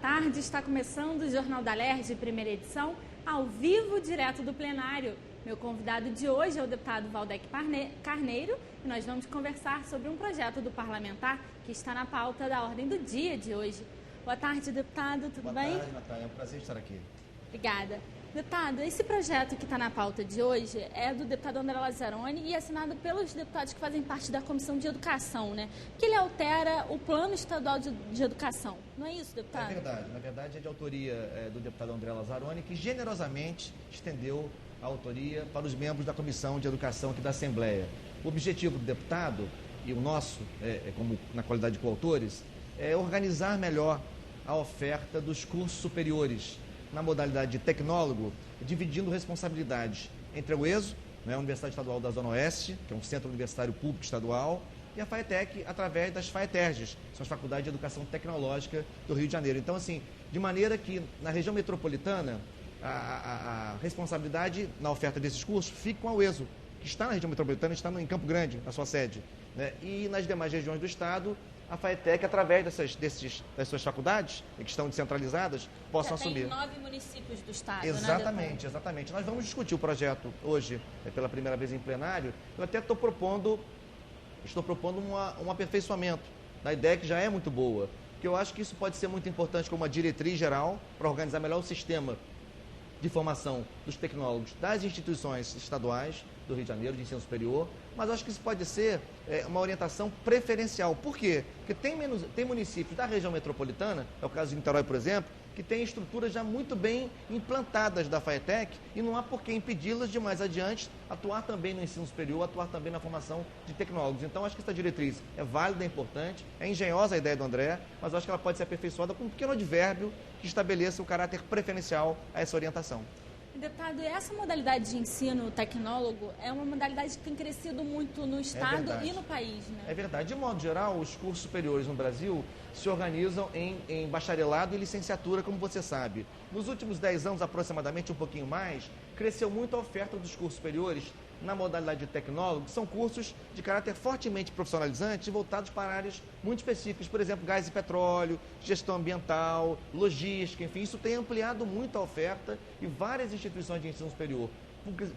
tarde, está começando o Jornal da LERJ, primeira edição, ao vivo, direto do plenário. Meu convidado de hoje é o deputado Valdec Carneiro e nós vamos conversar sobre um projeto do parlamentar que está na pauta da ordem do dia de hoje. Boa tarde, deputado, tudo bem? Boa tarde, Natália, é um prazer estar aqui. Obrigada. Deputado, esse projeto que está na pauta de hoje é do deputado André Lazzaroni e é assinado pelos deputados que fazem parte da Comissão de Educação, né? Que ele altera o Plano Estadual de Educação. Não é isso, deputado? Na verdade é de autoria do deputado André Lazzaroni, que generosamente estendeu a autoria para os membros da Comissão de Educação aqui da Assembleia. O objetivo do deputado e o nosso, como na qualidade de coautores, é organizar melhor a oferta dos cursos superiores na modalidade de tecnólogo, dividindo responsabilidades entre a UESO, a Universidade Estadual da Zona Oeste, que é um centro universitário público estadual, e a FAETEC, através das FAETERGs, que são as Faculdades de Educação Tecnológica do Rio de Janeiro. Então, assim, de maneira que na região metropolitana, a responsabilidade na oferta desses cursos fica com a UESO, que está na região metropolitana, está em Campo Grande, na sua sede, né? E nas demais regiões do estado, a FAETEC, através das suas faculdades, que estão descentralizadas, possam assumir. Tem 9 municípios do estado, Exatamente, né, exatamente. Nós vamos discutir o projeto hoje, pela primeira vez em plenário. Eu até estou propondo um aperfeiçoamento da ideia que já é muito boa, que eu acho que isso pode ser muito importante como uma diretriz geral para organizar melhor o sistema de formação dos tecnólogos das instituições estaduais do Rio de Janeiro, de ensino superior, mas acho que isso pode ser uma orientação preferencial. Por quê? Porque tem municípios da região metropolitana, é o caso de Niterói, por exemplo, que tem estruturas já muito bem implantadas da FAETEC e não há por que impedi-las de mais adiante atuar também no ensino superior, atuar também na formação de tecnólogos. Então, acho que essa diretriz é válida, é importante, é engenhosa a ideia do André, mas acho que ela pode ser aperfeiçoada com um pequeno advérbio que estabeleça o caráter preferencial a essa orientação. Deputado, essa modalidade de ensino tecnólogo é uma modalidade que tem crescido muito no estado e no país, né? É verdade. De modo geral, os cursos superiores no Brasil se organizam em bacharelado e licenciatura, como você sabe. Nos últimos 10 anos, aproximadamente, um pouquinho mais, cresceu muito a oferta dos cursos superiores na modalidade de tecnólogo, que são cursos de caráter fortemente profissionalizante, voltados para áreas muito específicas, por exemplo, gás e petróleo, gestão ambiental, logística, enfim, isso tem ampliado muito a oferta e várias instituições de ensino superior,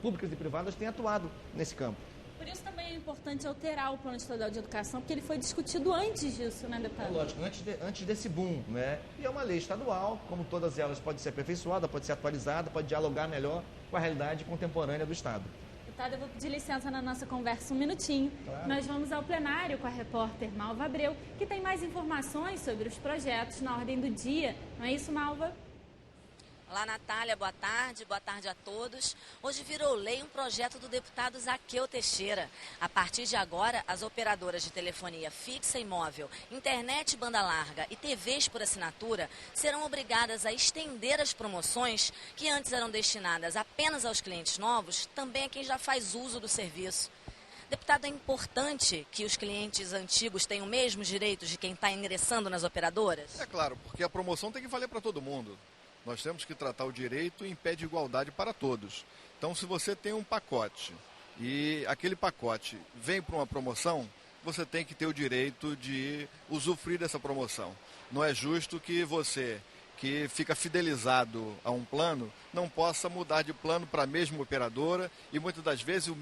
públicas e privadas, têm atuado nesse campo. Por isso também é importante alterar o Plano Estadual de Educação, porque ele foi discutido antes disso, né, deputado? Lógico, antes desse boom, né? E é uma lei estadual, como todas elas, pode ser aperfeiçoada, pode ser atualizada, pode dialogar melhor com a realidade contemporânea do Estado. Deputado, eu vou pedir licença na nossa conversa um minutinho. Claro. Nós vamos ao plenário com a repórter Malva Abreu, que tem mais informações sobre os projetos na ordem do dia. Não é isso, Malva? Olá, Natália, boa tarde a todos. Hoje virou lei um projeto do deputado Zaqueu Teixeira. A partir de agora, as operadoras de telefonia fixa e móvel, internet banda larga e TVs por assinatura serão obrigadas a estender as promoções que antes eram destinadas apenas aos clientes novos, também a quem já faz uso do serviço. Deputado, é importante que os clientes antigos tenham os mesmos direitos de quem está ingressando nas operadoras? É claro, porque a promoção tem que valer para todo mundo. Nós temos que tratar o direito em pé de igualdade para todos. Então, se você tem um pacote e aquele pacote vem para uma promoção, você tem que ter o direito de usufruir dessa promoção. Não é justo que você, que fica fidelizado a um plano, não possa mudar de plano para a mesma operadora e muitas das vezes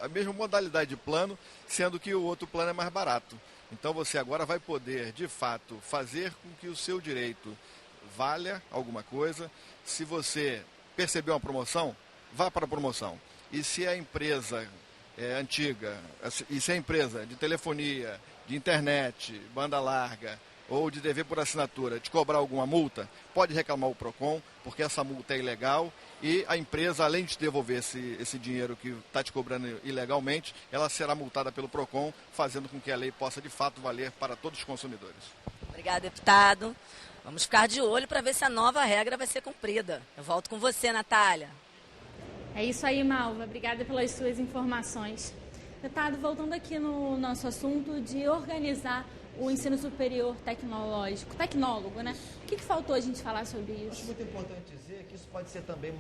a mesma modalidade de plano, sendo que o outro plano é mais barato. Então, você agora vai poder, de fato, fazer com que o seu direito valha alguma coisa. Se você percebeu uma promoção, vá para a promoção. E se a empresa antiga, e se a empresa de telefonia, de internet, banda larga ou de TV por assinatura te cobrar alguma multa, pode reclamar o PROCON, porque essa multa é ilegal e a empresa, além de te devolver esse dinheiro que está te cobrando ilegalmente, ela será multada pelo PROCON, fazendo com que a lei possa de fato valer para todos os consumidores. Obrigada, deputado. Vamos ficar de olho para ver se a nova regra vai ser cumprida. Eu volto com você, Natália. É isso aí, Malva. Obrigada pelas suas informações. Deputado, voltando aqui no nosso assunto de organizar o ensino superior tecnólogo, né? O que faltou a gente falar sobre isso? Acho muito importante dizer que isso pode ser também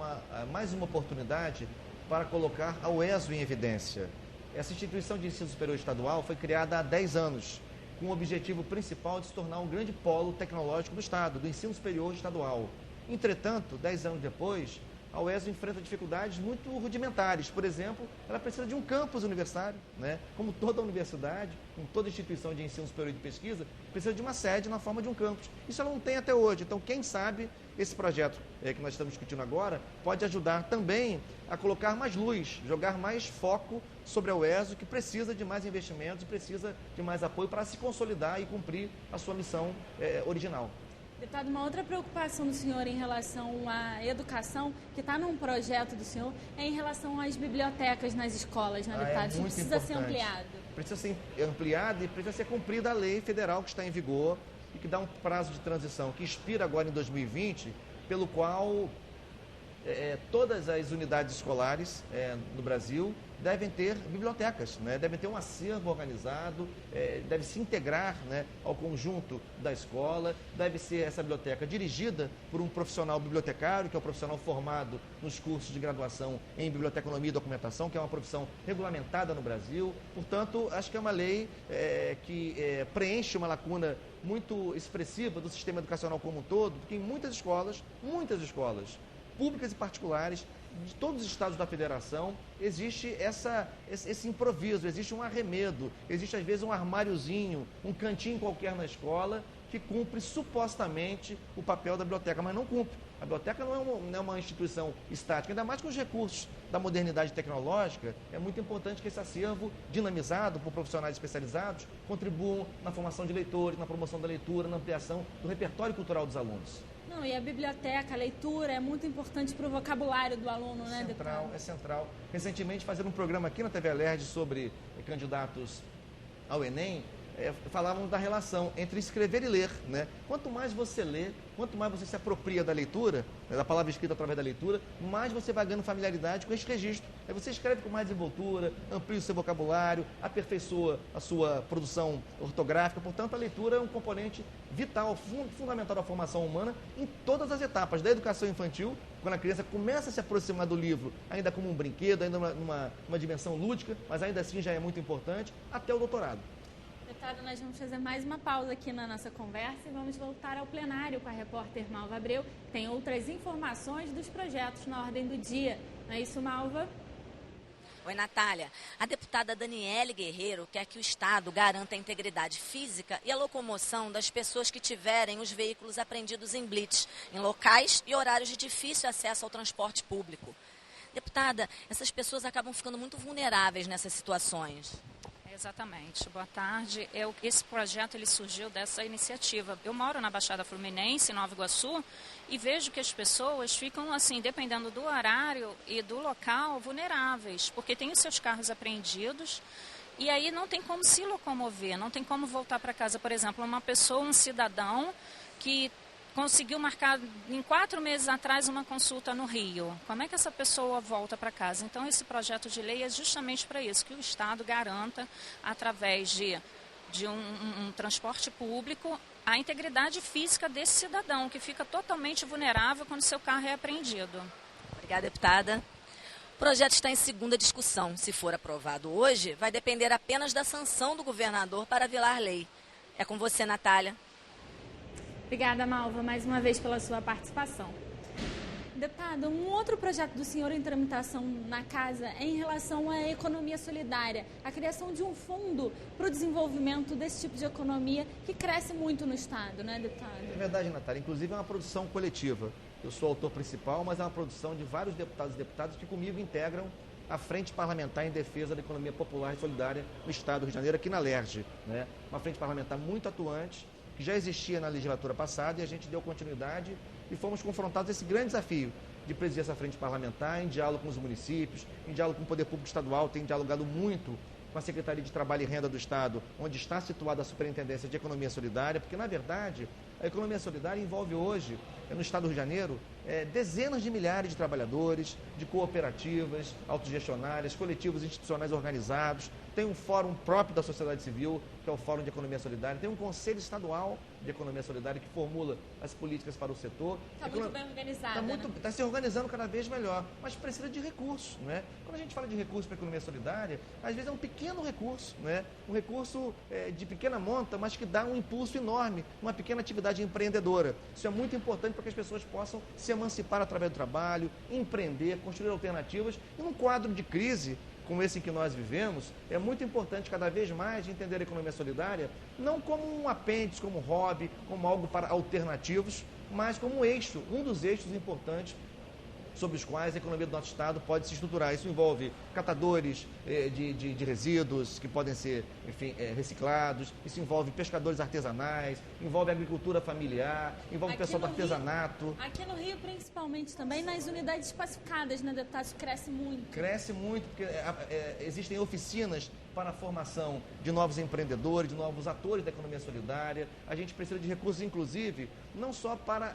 mais uma oportunidade para colocar a UESO em evidência. Essa instituição de ensino superior estadual foi criada há 10 anos. com o objetivo principal de se tornar um grande polo tecnológico do Estado, do ensino superior estadual. Entretanto, 10 anos depois, a UESO enfrenta dificuldades muito rudimentares. Por exemplo, ela precisa de um campus universitário, né? Como toda universidade, como toda instituição de ensino superior e de pesquisa, precisa de uma sede na forma de um campus. Isso ela não tem até hoje. Então, quem sabe, esse projeto que nós estamos discutindo agora pode ajudar também a colocar mais luz, jogar mais foco sobre a UESO, que precisa de mais investimentos, precisa de mais apoio para se consolidar e cumprir a sua missão original. Deputado, uma outra preocupação do senhor em relação à educação, que está num projeto do senhor, é em relação às bibliotecas nas escolas, né, deputado? Isso precisa ser ampliado. Precisa ser ampliado e precisa ser cumprida a lei federal que está em vigor e que dá um prazo de transição que expira agora em 2020, pelo qual todas as unidades escolares no Brasil devem ter bibliotecas, né? Devem ter um acervo organizado, deve se integrar, né, ao conjunto da escola, deve ser essa biblioteca dirigida por um profissional bibliotecário, que é um profissional formado nos cursos de graduação em biblioteconomia e documentação, que é uma profissão regulamentada no Brasil. Portanto, acho que é uma lei que preenche uma lacuna muito expressiva do sistema educacional como um todo, porque em muitas escolas públicas e particulares, de todos os estados da federação, existe esse improviso, existe um arremedo, existe às vezes um armáriozinho, um cantinho qualquer na escola que cumpre supostamente o papel da biblioteca, mas não cumpre. A biblioteca não é uma instituição estática, ainda mais com os recursos da modernidade tecnológica. É muito importante que esse acervo, dinamizado por profissionais especializados, contribuam na formação de leitores, na promoção da leitura, na ampliação do repertório cultural dos alunos. Não, e a biblioteca, a leitura é muito importante para o vocabulário do aluno, né, deputado? É central. Recentemente, fazendo um programa aqui na TV Alerj sobre candidatos ao Enem, falavam da relação entre escrever e ler, né? Quanto mais você lê, quanto mais você se apropria da leitura, né, da palavra escrita através da leitura, mais você vai ganhando familiaridade com esse registro. Aí você escreve com mais desenvoltura, amplia o seu vocabulário, aperfeiçoa a sua produção ortográfica. Portanto, a leitura é um componente vital, fundamental da formação humana em todas as etapas, da educação infantil, quando a criança começa a se aproximar do livro, ainda como um brinquedo, ainda numa dimensão lúdica, mas ainda assim já é muito importante, até o doutorado. Deputado, nós vamos fazer mais uma pausa aqui na nossa conversa e vamos voltar ao plenário com a repórter Malva Abreu, que tem outras informações dos projetos na ordem do dia. Não é isso, Malva? Oi, Natália. A deputada Daniele Guerreiro quer que o Estado garanta a integridade física e a locomoção das pessoas que tiverem os veículos apreendidos em blitz, em locais e horários de difícil acesso ao transporte público. Deputada, essas pessoas acabam ficando muito vulneráveis nessas situações. Exatamente. Boa tarde. Esse projeto ele surgiu dessa iniciativa. Eu moro na Baixada Fluminense, em Nova Iguaçu, e vejo que as pessoas ficam, assim, dependendo do horário e do local, vulneráveis, porque tem os seus carros apreendidos e aí não tem como se locomover, não tem como voltar para casa. Por exemplo, uma pessoa, um cidadão que conseguiu marcar em 4 meses atrás uma consulta no Rio. Como é que essa pessoa volta para casa? Então, esse projeto de lei é justamente para isso, que o Estado garanta, através de um transporte público, a integridade física desse cidadão, que fica totalmente vulnerável quando seu carro é apreendido. Obrigada, deputada. O projeto está em segunda discussão. Se for aprovado hoje, vai depender apenas da sanção do governador para violar a lei. É com você, Natália. Obrigada, Malva, mais uma vez pela sua participação. Deputado, um outro projeto do senhor em tramitação na casa é em relação à economia solidária, a criação de um fundo para o desenvolvimento desse tipo de economia que cresce muito no Estado, né, deputado? É verdade, Natália. Inclusive é uma produção coletiva. Eu sou o autor principal, mas é uma produção de vários deputados e deputadas que comigo integram a Frente Parlamentar em Defesa da Economia Popular e Solidária no Estado do Rio de Janeiro, aqui na Alerj, né? Uma frente parlamentar muito atuante, que já existia na legislatura passada, e a gente deu continuidade e fomos confrontados a esse grande desafio de presidir essa frente parlamentar em diálogo com os municípios, em diálogo com o Poder Público Estadual, tem dialogado muito com a Secretaria de Trabalho e Renda do Estado, onde está situada a Superintendência de Economia Solidária, porque, na verdade, a economia solidária envolve hoje, no Estado do Rio de Janeiro, dezenas de milhares de trabalhadores, de cooperativas autogestionárias, coletivos institucionais organizados, tem um fórum próprio da sociedade civil, que é o Fórum de Economia Solidária, tem um Conselho Estadual de Economia Solidária que formula as políticas para o setor. Está muito bem organizada. Está se organizando cada vez melhor, mas precisa de recursos, né? Quando a gente fala de recursos para a economia solidária, às vezes é um pequeno recurso, né? Um recurso de pequena monta, mas que dá um impulso enorme, uma pequena atividade empreendedora. Isso é muito importante para que as pessoas possam se emancipar através do trabalho, empreender, construir alternativas. E num quadro de crise como esse em que nós vivemos, é muito importante cada vez mais entender a economia solidária não como um apêndice, como um hobby, como algo para alternativos, mas como um eixo, um dos eixos importantes sobre os quais a economia do nosso Estado pode se estruturar. Isso envolve catadores de resíduos que podem ser, enfim, reciclados, isso envolve pescadores artesanais, envolve agricultura familiar, envolve aqui pessoal do artesanato. Aqui no Rio, principalmente, também nas unidades pacificadas, né, deputado? Isso cresce muito. Cresce muito, porque existem oficinas para a formação de novos empreendedores, de novos atores da economia solidária. A gente precisa de recursos, inclusive, não só para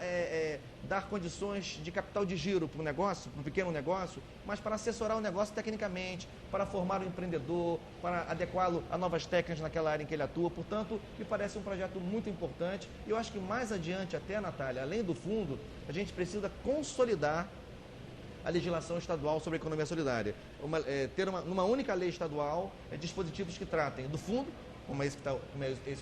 dar condições de capital de giro para o negócio, para o pequeno negócio, mas para assessorar o negócio tecnicamente, para formar o empreendedor, para adequá-lo a novas técnicas naquela área em que ele atua. Portanto, me parece um projeto muito importante. E eu acho que mais adiante até, Natália, além do fundo, a gente precisa consolidar a legislação estadual sobre a economia solidária. Ter numa única lei estadual dispositivos que tratem do fundo, como é esse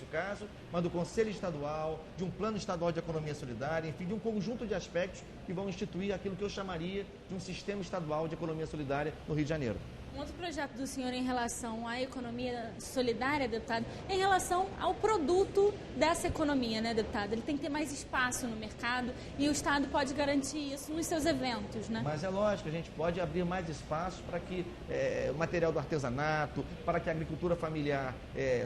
o caso, mas do Conselho Estadual, de um plano estadual de economia solidária, enfim, de um conjunto de aspectos que vão instituir aquilo que eu chamaria de um sistema estadual de economia solidária no Rio de Janeiro. Um outro projeto do senhor em relação à economia solidária, deputado, em relação ao produto dessa economia, né, deputado? Ele tem que ter mais espaço no mercado e o Estado pode garantir isso nos seus eventos, né? Mas é lógico, a gente pode abrir mais espaço para que o material do artesanato, para que a agricultura familiar,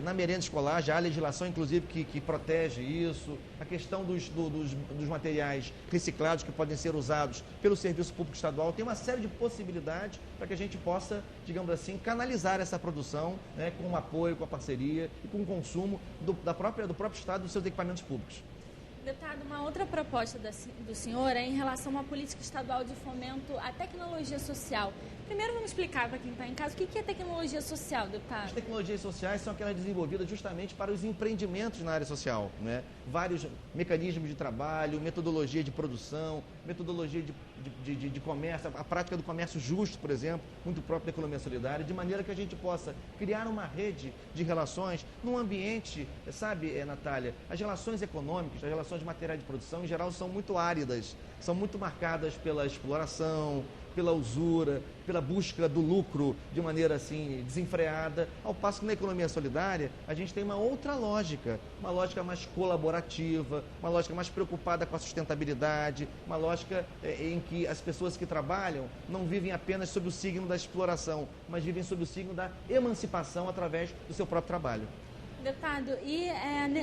na merenda escolar, já há legislação, inclusive, que protege isso, a questão dos materiais reciclados que podem ser usados pelo Serviço Público Estadual, tem uma série de possibilidades para que a gente possa, digamos assim, canalizar essa produção, né, com o apoio, com a parceria e com o consumo do próprio Estado e dos seus equipamentos públicos. Deputado, uma outra proposta do senhor é em relação a uma política estadual de fomento à tecnologia social. Primeiro vamos explicar para quem está em casa o que é tecnologia social, deputado. As tecnologias sociais são aquelas desenvolvidas justamente para os empreendimentos na área social, né? Vários mecanismos de trabalho, metodologia de produção, metodologia de comércio, a prática do comércio justo, por exemplo, muito próprio da economia solidária, de maneira que a gente possa criar uma rede de relações num ambiente, sabe, Natália, as relações econômicas, as relações de materiais de produção, em geral, são muito áridas, são muito marcadas pela exploração, pela usura, pela busca do lucro de maneira assim desenfreada, ao passo que na economia solidária a gente tem uma outra lógica, uma lógica mais colaborativa, uma lógica mais preocupada com a sustentabilidade, uma lógica em que as pessoas que trabalham não vivem apenas sob o signo da exploração, mas vivem sob o signo da emancipação através do seu próprio trabalho. Deputado,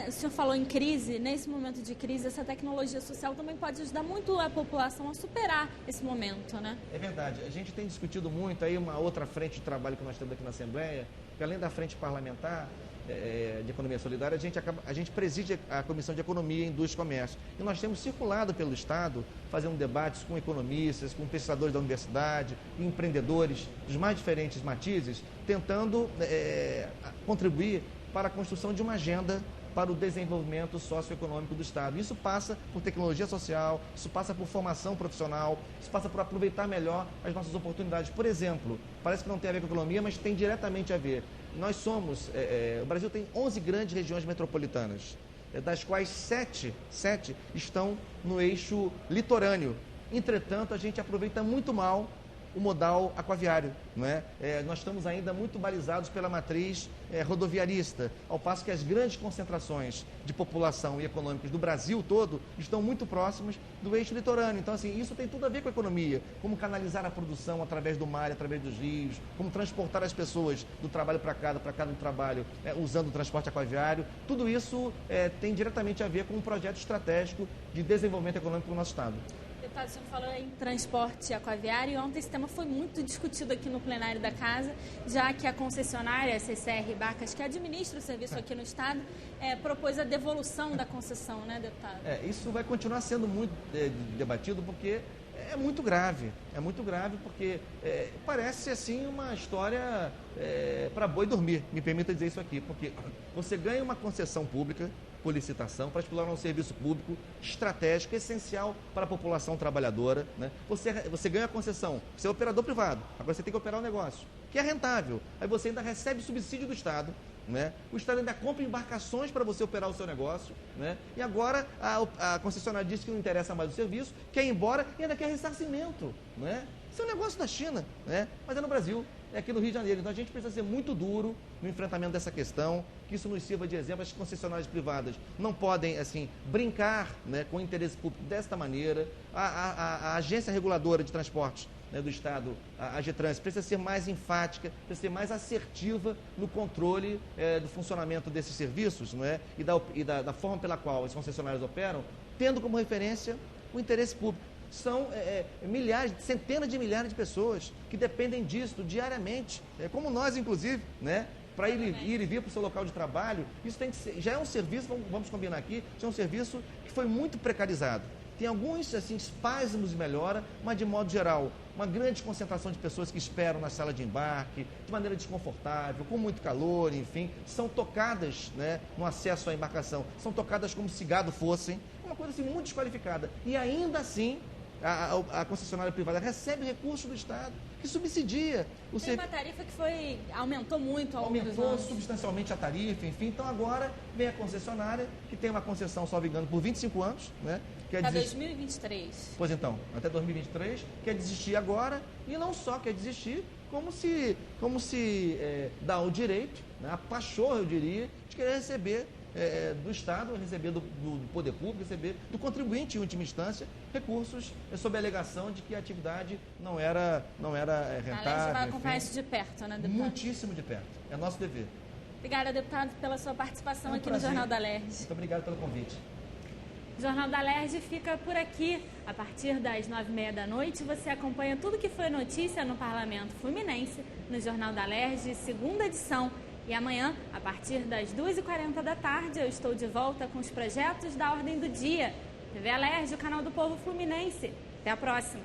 o senhor falou em crise, nesse momento de crise, essa tecnologia social também pode ajudar muito a população a superar esse momento, né? É verdade. A gente tem discutido muito aí uma outra frente de trabalho que nós temos aqui na Assembleia, que além da frente parlamentar de economia solidária, a gente preside a Comissão de Economia, Indústria e Comércio. E nós temos circulado pelo Estado, fazendo debates com economistas, com pesquisadores da universidade, empreendedores dos mais diferentes matizes, tentando contribuir para a construção de uma agenda para o desenvolvimento socioeconômico do Estado. Isso passa por tecnologia social, isso passa por formação profissional, isso passa por aproveitar melhor as nossas oportunidades. Por exemplo, parece que não tem a ver com a economia, mas tem diretamente a ver. Nós somos, o Brasil tem 11 grandes regiões metropolitanas, das quais 7 estão no eixo litorâneo. Entretanto, a gente aproveita muito mal o modal aquaviário, não é? Nós estamos ainda muito balizados pela matriz rodoviarista, ao passo que as grandes concentrações de população e econômicas do Brasil todo estão muito próximas do eixo litorâneo. Então, assim, isso tem tudo a ver com a economia, como canalizar a produção através do mar, através dos rios, como transportar as pessoas do trabalho para cá do trabalho, usando o transporte aquaviário. Tudo isso tem diretamente a ver com um projeto estratégico de desenvolvimento econômico do nosso Estado. Deputado, o senhor falou em transporte aquaviário e ontem esse tema foi muito discutido aqui no plenário da Casa, já que a concessionária CCR Barcas, que administra o serviço aqui no Estado, propôs a devolução da concessão, né, deputado? Isso vai continuar sendo muito debatido porque é muito grave porque parece assim uma história para boi dormir, me permita dizer isso aqui, porque você ganha uma concessão pública por licitação para explorar um serviço público estratégico, essencial para a população trabalhadora, né? Você ganha a concessão, você é operador privado, agora você tem que operar um negócio que é rentável, aí você ainda recebe subsídio do Estado, né? O Estado ainda compra embarcações para você operar o seu negócio, né? E agora a concessionária diz que não interessa mais o serviço, quer ir embora e ainda quer ressarcimento, né? Isso é um negócio da China, né? Mas é no Brasil, é aqui no Rio de Janeiro. Então a gente precisa ser muito duro no enfrentamento dessa questão, que isso nos sirva de exemplo. As concessionárias privadas não podem, assim, brincar, né, com o interesse público desta maneira. A agência reguladora de transportes, né, do Estado, a AGETRANS, precisa ser mais enfática, precisa ser mais assertiva no controle do funcionamento desses serviços, não é? E da forma pela qual as concessionárias operam, tendo como referência o interesse público. São milhares, centenas de milhares de pessoas que dependem disso diariamente, como nós, inclusive, né? Para ir e vir para o seu local de trabalho. Isso tem que ser, já é um serviço, vamos combinar aqui, já é um serviço que foi muito precarizado. Tem alguns assim, espasmos de melhora, mas de modo geral, uma grande concentração de pessoas que esperam na sala de embarque, de maneira desconfortável, com muito calor, enfim, são tocadas, né, no acesso à embarcação, são tocadas como se gado fossem, uma coisa assim muito desqualificada. E ainda assim, a concessionária privada recebe recurso do Estado, que subsidia o serviço. Tem uma tarifa que aumentou muito ao longo dos anos. Aumentou substancialmente a tarifa, enfim. Então agora vem a concessionária, que tem uma concessão, salvo engano, por 25 anos, né? Até 2023. Pois então, até 2023, quer desistir agora, e não só quer desistir, como se dá o direito, né, a pachorra, eu diria, de querer receber do Estado, receber do poder público, receber do contribuinte, em última instância, recursos sob a alegação de que a atividade não era rentável. A gente vai acompanhar isso de perto, né, deputado? Muitíssimo de perto. É nosso dever. Obrigada, deputado, pela sua participação aqui no Jornal da LERJ. Muito obrigado pelo convite. O Jornal da LERJ fica por aqui. A partir das 9h30 da noite, você acompanha tudo que foi notícia no Parlamento Fluminense, no Jornal da LERJ, segunda edição. E amanhã, a partir das 2h40 da tarde, eu estou de volta com os projetos da Ordem do Dia. TV LERJ, o canal do povo fluminense. Até a próxima.